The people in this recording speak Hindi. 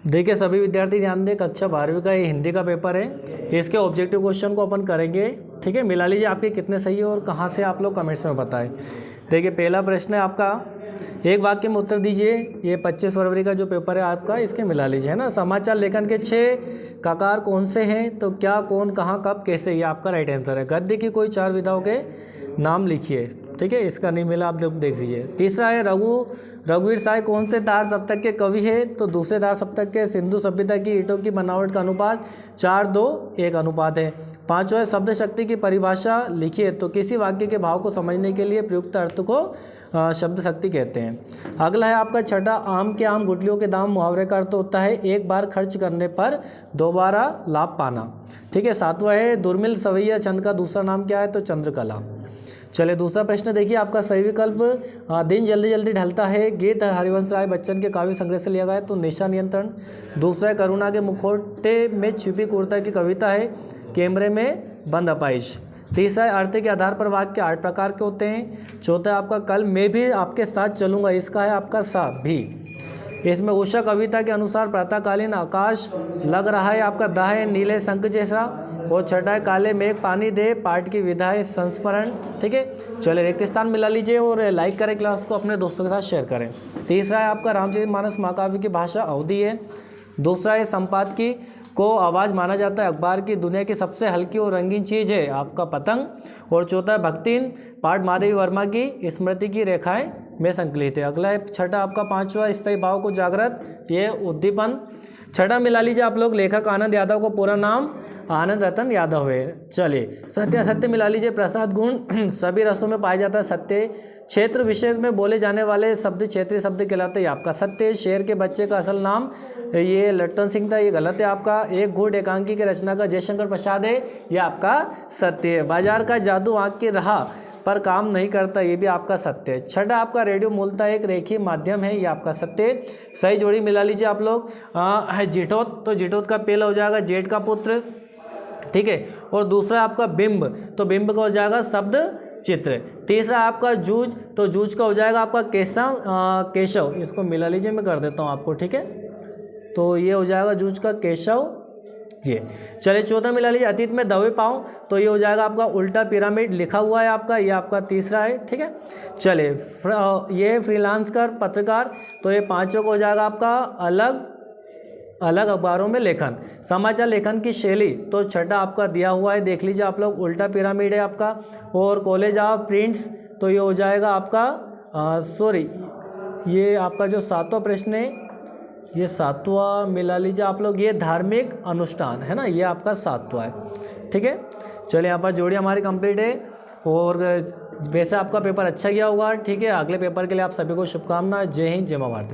देखिए सभी विद्यार्थी ध्यान दें, कक्षा 12वीं का ये हिंदी का पेपर है। इसके ऑब्जेक्टिव क्वेश्चन को अपन करेंगे, ठीक है। मिला लीजिए आपके कितने सही है और कहाँ से आप लोग कमेंट्स में बताएं। देखिए पहला प्रश्न है आपका, एक वाक्य में उत्तर दीजिए। ये 25 फरवरी का जो पेपर है आपका, इसके मिला लीजिए, है ना। समाचार लेखन के 6 ककार कौन से हैं, तो क्या, कौन, कहाँ, कब, कैसे, ये आपका राइट आंसर है। गद्य की कोई 4 विधाओं के नाम लिखिए, ठीक है। इसका नहीं मिला, आप देख लीजिए। तीसरा है रघुवीर साय कौन से दार सप्तक के कवि है, तो दूसरे दार सप्तक के। सिंधु सभ्यता की ईंटों की बनावट का अनुपात 4:2:1 अनुपात है। पांचवा है शब्द शक्ति की परिभाषा लिखिए, तो किसी वाक्य के भाव को समझने के लिए प्रयुक्त अर्थ को शब्द शक्ति कहते हैं। अगला है आपका छठा, आम के आम गुठलियों के दाम मुहावरे का अर्थ होता है एक बार खर्च करने पर दोबारा लाभ पाना, ठीक है। सातवां है दुर्मिल सवैया छंद का दूसरा नाम क्या है, तो चंद्रकला। चलिए दूसरा प्रश्न देखिए आपका, सही विकल्प दिन जल्दी जल्दी ढलता है गीत हरिवंश राय बच्चन के काव्य संग्रह से लिया गया है, तो निशा नियंत्रण। दूसरा है करुणा के मुखौटे में छिपी क्रूरता की कविता है, कैमरे में बंद अपाइज। तीसरा है अर्थ के आधार पर वाक्य 8 प्रकार के होते हैं। चौथा है आपका कल मैं भी आपके साथ चलूँगा, इसका है आपका सा भी। इसमें उषा कविता के अनुसार प्रातःकालीन आकाश लग रहा है आपका दाह है नीले शंख जैसा। और छठा है काले मेघ पानी दे पाठ की विधा है संस्मरण, ठीक है। चलिए रिक्त स्थान मिला लीजिए और लाइक करें क्लास को, अपने दोस्तों के साथ शेयर करें। तीसरा है आपका रामचरितमानस महाकाव्य की भाषा अवधी है। दूसरा है संपादकी को आवाज़ माना जाता है अखबार की दुनिया की सबसे हल्की और रंगीन चीज़ है आपका पतंग। और चौथा है भक्तिन पाठ माधवी वर्मा की स्मृति की रेखाएं में संकलित है। अगला है छठा आपका पांचवा, स्थायी भाव को जागृत, ये उद्दीपन। छठा मिला लीजिए आप लोग, लेखक आनंद यादव को पूरा नाम आनंद रतन यादव है। चलिए सत्य असत्य मिला लीजिए, प्रसाद गुण सभी रसों में पाया जाता है सत्य। क्षेत्र विशेष में बोले जाने वाले शब्द क्षेत्रीय शब्द कहलाते हैं आपका सत्य। शेर के बच्चे का असल नाम ये लट्टन सिंह था, ये गलत है आपका। एक घूट एकांकी के रचना का जयशंकर प्रसाद है, ये आपका सत्य है। बाजार का जादू आँख की राह पर काम नहीं करता, ये भी आपका सत्य है। छठा आपका रेडियो मूलतः एक रेखीय माध्यम है, ये आपका सत्य है। सही जोड़ी मिला लीजिए आप लोग। जिठोत, तो जिठोत का पहला हो जाएगा जेठ का पुत्र, ठीक है। और दूसरा आपका बिंब, तो बिंब का हो जाएगा शब्द चित्र। तीसरा आपका जूझ, तो जूझ का हो जाएगा आपका केशव, इसको मिला लीजिए, मैं कर देता हूँ आपको, ठीक है। तो ये हो जाएगा जूझ का केशव, ये। चलिए चौथा मिला लीजिए, अतीत में दवे पाऊँ, तो ये हो जाएगा आपका उल्टा पिरामिड लिखा हुआ है आपका, ये आपका तीसरा है, ठीक है। चलिए ये फ्रीलांस कर पत्रकार, तो ये पांचों को हो जाएगा आपका अलग अलग अखबारों में लेखन। समाचार लेखन की शैली, तो छठा आपका दिया हुआ है, देख लीजिए आप लोग, उल्टा पिरामिड है आपका। और कॉलेज ऑफ प्रिंट्स, तो ये हो जाएगा आपका ये आपका जो सातवां प्रश्न है, ये सातवां मिला लीजिए आप लोग, ये धार्मिक अनुष्ठान है ना, ये आपका सातवां है, ठीक है। चलिए यहाँ पर जोड़ी हमारी कंप्लीट है। और वैसे आपका पेपर अच्छा गया होगा, ठीक है। अगले पेपर के लिए आप सभी को शुभकामनाएं। जय हिंद, जय मां भारती।